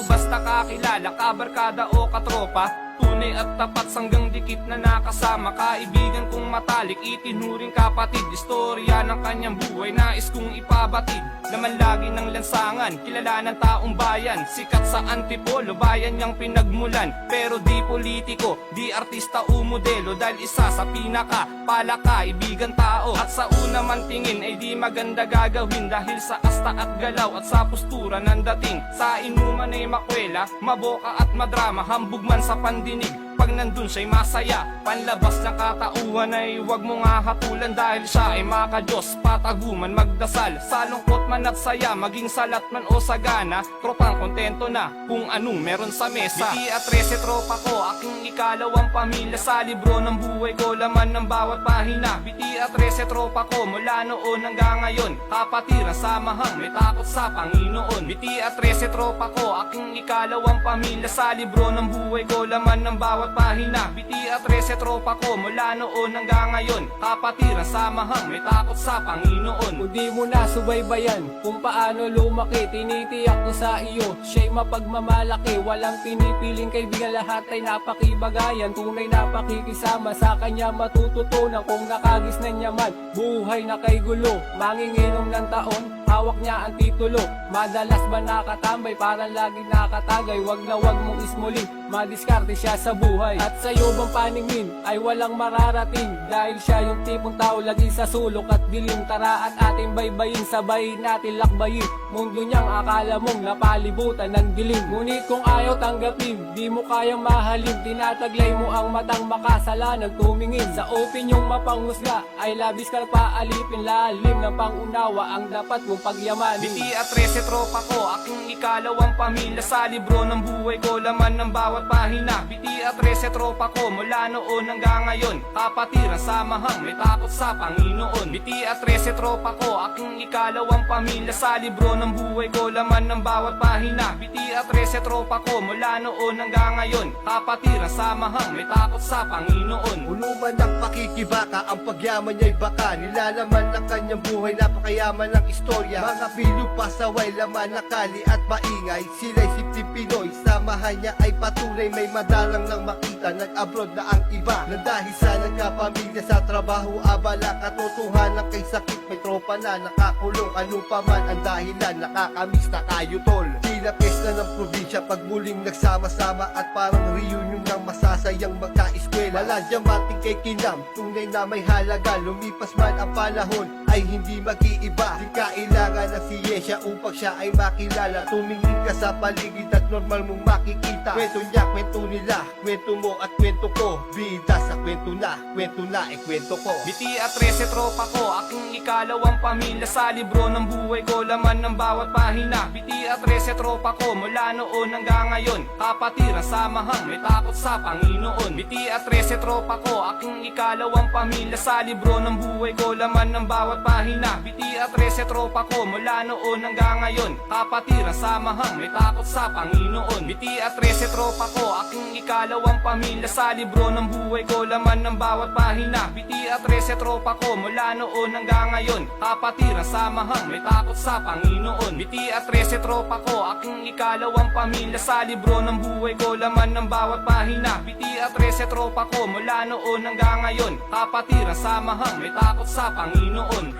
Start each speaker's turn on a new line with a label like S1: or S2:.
S1: ko basta kakilala, kabarkada o katropa. Tunay at tapat sanggang dikit na nakasama. Kaibigan kong matalik, itinuring kapatid. Istorya ng kanyang buhay, nais kong ipabatid. Laman lagi ng lansangan, kilala ng taong bayan. Sikat sa Antipolo, bayan niyang pinagmulan. Pero di politiko, di artista o modelo. Dahil isa sa pinaka, palakaibigan tao. At sa una man tingin ay di maganda gagawin. Dahil sa asta at galaw at sa postura ng dating. Sa inuman ay makwela, maboka at madrama. Hambog man sa pandinig, pag nandun siya'y masaya. Panlabas ng katauhan ay huwag mo nga hatulan. Dahil siya ay makadiyos, pataguman magdasal. Sa lungkot man at saya, maging salat man o sagana, tropang kontento na kung anong meron sa mesa. Biti at 13 tropa ko, aking ikalawang pamilya. Sa libro ng buhay ko, laman ng bawat pahina. Biti at 13 tropa ko, mula noon hanggang ngayon. Kapatiran, samahang, may takot sa Panginoon. Biti at 13 tropa ko, aking ikalawang pamilya. Sa libro ng buhay ko, laman ng bawat pahina. Biti at 13 tropa ko, mula noon hanggang ngayon. Kapatiran, samahang, may takot sa Panginoon.
S2: Kung di mo na subaybayan kung paano lumaki, tinitiyak ko sa iyo, siya'y mapagmamalaki. Walang pinipiling kaibigan, lahat ay napakibagayan. Tunay na pakikisama, sa kanya matututunan. Kung nakagisnan niya man, buhay na kay gulo. Manginginom ng taon, hawak niya ang titulo. Madalas ba nakatambay, parang lagi nakatagay. Wag na wag mong ismuling, madiskarte siya sa buhay. At sa iyo bang paningin ay walang mararating, dahil siya yung tipong tao lagi sa sulok at dilim. Tara at ating baybayin, sabay natin lakbayin mundo niyang akala mong napalibutan ng dilim. Ngunit kung ayaw tanggapin, di mo kayang mahalin, tinataglay mo ang matang makasalanan tumingin. Sa opinyong mapanghusga ay labis ka paalipin, lalim ng pangunawa ang dapat mong pagyamanin.
S1: Biti at 13 tropa ko, aking ikalawang pamilya. Sa libro ng buhay ko, laman ng bawat pahina. Biti at 13 tropa ko, mula noon hanggang ngayon. Kapatiran, samahang, may takot sa Panginoon. Biti at 13 tropa ko, aking ikalawang pamilya. Sa libro ng buhay ko, laman ng bawat pahina. Biti at 13 tropa ko, mula noon hanggang ngayon. Kapatiran, samahang, may takot sa Panginoon.
S3: Uluman ng pakikibaka, ang pagyaman niya'y baka. Nilalaman ng kanyang buhay, napakayaman ng istorya. Mga bilyo pasaway, laman na kali at maingay. Sila'y siptip Pinoy, samahan niya ay patunay. May madalang lang makita, nag-abroad na ang iba. Na dahil sa nagkapamilya sa trabaho, abala. Katotohanan kay sakit, may tropa na nakakulong. Ano pa man ang dahilan, nakakamiss na tayo tol. Tila pesta ng probinsya, pag muling nagsama-sama. At parang reunion ng masasayang magka-eskwela. Maladya mating kay kinam, tunay na may halaga. Lumipas man ang panahon, ay hindi mag-iiba. Di kailangan ng siyensya upang siya ay makilala. Tumingin ka sa paligid at normal mong makikita. Kwento niya, kwento nila, kwento mo at kwento ko. Bida sa kwento na, kwento ko.
S1: Biti at 13 tropa ko, aking ikalawang pamilya. Sa libro ng buhay ko, laman ng bawat pahina. Biti at 13 tropa ko, mula noon hanggang ngayon. Kapatiran, samahang, may takot sa Panginoon. Biti at 13 tropa ko, aking ikalawang pamilya. Sa libro ng buhay ko, laman ng bawat pahina. Biti at 13 tropa ko, mula noon hanggang ngayon. Kapatiran, samahang, may takot sa Panginoon. Biti at 13 tropa ko, aking ikalawang pamilya. Sa libro ng buhay ko, laman ng bawat pahina. Biti at 13 tropa ko, mula noon hanggang ngayon. Kapatiran, samahang, may takot sa Panginoon. Biti at 13 tropa ko, aking ikalawang pamilya. Sa libro ng buhay ko, laman ng bawat pahina. Biti at 13 tropa ko, mula noon hanggang ngayon. Kapatiran, samahang, may takot sa Panginoon.